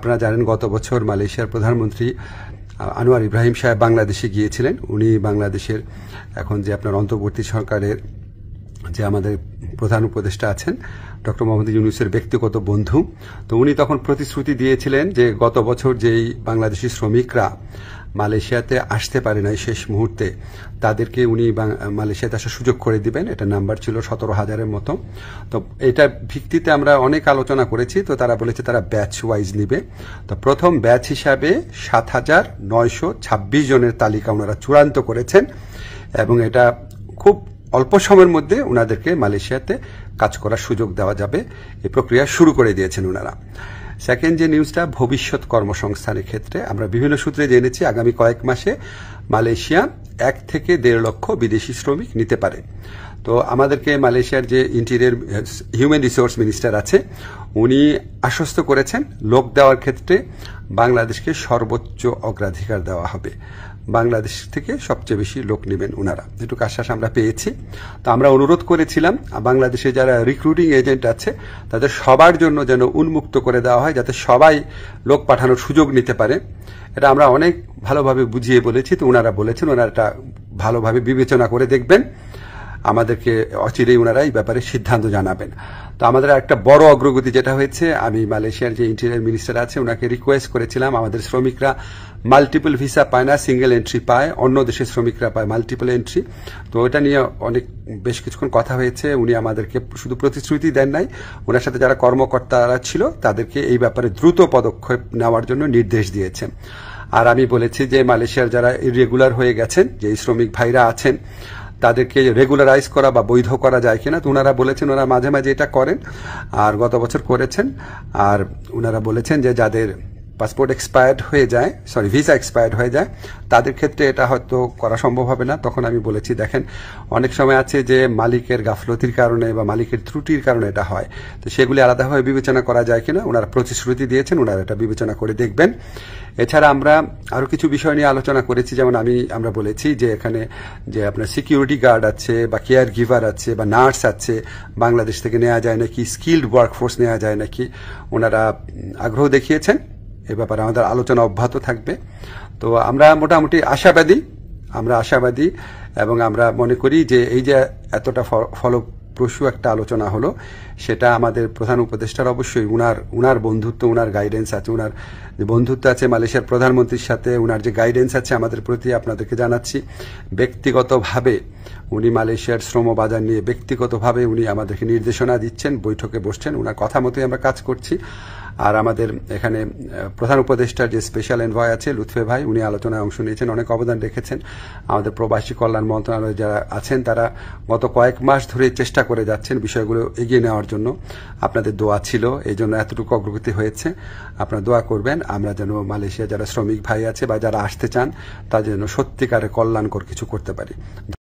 আপনারা জানেন গত বছর মালয়েশিয়ার প্রধানমন্ত্রী আনোয়ার ইব্রাহিম সাহেব বাংলাদেশে গিয়েছিলেন। উনি বাংলাদেশের এখন যে আপনার অন্তর্বর্তী সরকারের যে আমাদের প্রধান উপদেষ্টা আছেন ডক্টর মোহাম্মদ ইউনূসের ব্যক্তিগত বন্ধু। তো উনি তখন প্রতিশ্রুতি দিয়েছিলেন যে গত বছর যেই বাংলাদেশি শ্রমিকরা মালয়েশিয়াতে আসতে পারে নাই শেষ মুহূর্তে, তাদেরকে উনি মালয়েশিয়াতে আসার সুযোগ করে দিবেন। এটা নাম্বার ছিল 17,000-এর মতো। তো এটা ভিত্তিতে আমরা অনেক আলোচনা করেছি। তো তারা বলেছে তারা ব্যাচ ওয়াইজ নিবে। তো প্রথম ব্যাচ হিসাবে 7,926 জনের তালিকা ওনারা চূড়ান্ত করেছেন এবং এটা খুব অল্প সময়ের মধ্যে ওনাদেরকে মালয়েশিয়াতে কাজ করার সুযোগ দেওয়া যাবে, এই প্রক্রিয়া শুরু করে দিয়েছেন ওনারা। সেকেন্ড যে নিউজটা ভবিষ্যৎ কর্মসংস্থানের ক্ষেত্রে আমরা বিভিন্ন সূত্রে জেনেছি আগামী কয়েক মাসে মালয়েশিয়া 1 থেকে 1.5 লক্ষ বিদেশি শ্রমিক নিতে পারে। তো আমাদেরকে মালয়েশিয়ার যে ইন্টেরিয়র হিউম্যান রিসোর্স মিনিস্টার আছে উনি আশ্বস্ত করেছেন লোক দেওয়ার ক্ষেত্রে বাংলাদেশকে সর্বোচ্চ অগ্রাধিকার দেওয়া হবে। বাংলাদেশ থেকে সবচেয়ে বেশি লোক নেবেন ওনারা, এটুকু আশ্বাস আমরা পেয়েছি। তো আমরা অনুরোধ করেছিলাম বাংলাদেশে যারা রিক্রুটিং এজেন্ট আছে তাদের সবার জন্য যেন উন্মুক্ত করে দেওয়া হয়, যাতে সবাই লোক পাঠানোর সুযোগ নিতে পারে। এটা আমরা অনেক ভালোভাবে বুঝিয়ে বলেছি। তো ওনারা বলেছেন ওনারা এটা ভালোভাবে বিবেচনা করে দেখবেন, আমাদেরকে অচিরেই ওনারা এই ব্যাপারে সিদ্ধান্ত জানাবেন। তো আমাদের একটা বড় অগ্রগতি যেটা হয়েছে, আমি মালয়েশিয়ার যে ইন্টেরিয়র মিনিস্টার আছে ওনাকে রিকোয়েস্ট করেছিলাম আমাদের শ্রমিকরা মাল্টিপল ভিসা পায় না, সিঙ্গেল এন্ট্রি পায়, অন্য দেশের শ্রমিকরা পায় মাল্টিপল এন্ট্রি। তো এটা নিয়ে বেশ কিছুক্ষণ কথা হয়েছে। উনি আমাদেরকে শুধু প্রতিশ্রুতি দেন নাই, ওনার সাথে যারা কর্মকর্তারা ছিল তাদেরকে এই ব্যাপারে দ্রুত পদক্ষেপ নেওয়ার জন্য নির্দেশ দিয়েছেন। আর আমি বলেছি যে মালয়েশিয়ার যারা ইরেগুলার হয়ে গেছেন, যে শ্রমিক ভাইরা আছেন তাদেরকে রেগুলারাইজ করা বা বৈধ করা যায় কিনা। তো ওনারা বলেছেন ওনারা মাঝে মাঝে এটা করেন, আর গত বছর করেছেন। আর ওনারা বলেছেন যে যাদের পাসপোর্ট এক্সপায়ার্ড হয়ে যায়, ভিসা এক্সপায়ার্ড হয়ে যায়, তাদের ক্ষেত্রে এটা হয়তো করা সম্ভব হবে না। তখন আমি বলেছি দেখেন অনেক সময় আছে যে মালিকের গাফলতির কারণে বা মালিকের ত্রুটির কারণে এটা হয়, তো সেগুলি আলাদাভাবে বিবেচনা করা যায় কিনা। ওনারা প্রতিশ্রুতি দিয়েছেন ওনারা এটা বিবেচনা করে দেখবেন। এছাড়া আমরা আরো কিছু বিষয় নিয়ে আলোচনা করেছি, যেমন আমরা বলেছি যে এখানে যে আপনার সিকিউরিটি গার্ড আছে বা কেয়ার গিভার আছে বা নার্স আছে, বাংলাদেশ থেকে নেওয়া যায় নাকি, স্কিল্ড ওয়ার্কফোর্স নেওয়া যায় নাকি। ওনারা আগ্রহ দেখিয়েছেন, এ ব্যাপারে আমাদের আলোচনা অব্যাহত থাকবে। তো আমরা মোটামুটি আশাবাদী এবং আমরা মনে করি যে এই যে এতটা ফলপ্রসূ একটা আলোচনা হলো, সেটা আমাদের প্রধান উপদেষ্টার অবশ্যই উনার বন্ধুত্ব, উনার গাইডেন্স আছে, উনার যে বন্ধুত্ব আছে মালয়েশিয়ার প্রধানমন্ত্রীর সাথে, উনার যে গাইডেন্স আছে আমাদের প্রতি আপনাদেরকে জানাচ্ছি। ব্যক্তিগতভাবে উনি মালয়েশিয়ার শ্রম বাজার নিয়ে ব্যক্তিগতভাবে উনি আমাদেরকে নির্দেশনা দিচ্ছেন, বৈঠকে বসছেন, উনার কথা মতোই আমরা কাজ করছি। আর আমাদের এখানে প্রধান উপদেষ্টার যে স্পেশাল এনভয় আছে লুৎফে ভাই, উনি আলোচনায় অংশ নিয়েছেন, অনেক অবদান রেখেছেন। আমাদের প্রবাসী কল্যাণ মন্ত্রণালয়ে যারা আছেন তারা গত কয়েক মাস ধরে চেষ্টা করে যাচ্ছেন বিষয়গুলো এগিয়ে নেওয়ার জন্য। আপনাদের দোয়া ছিল, এই জন্য এতটুকু অগ্রগতি হয়েছে। আপনারা দোয়া করবেন আমরা যেন মালয়েশিয়া যারা শ্রমিক ভাই আছে বা যারা আসতে চান তাদের জন্য সত্যিকারের কল্যাণকর কিছু করতে পারি।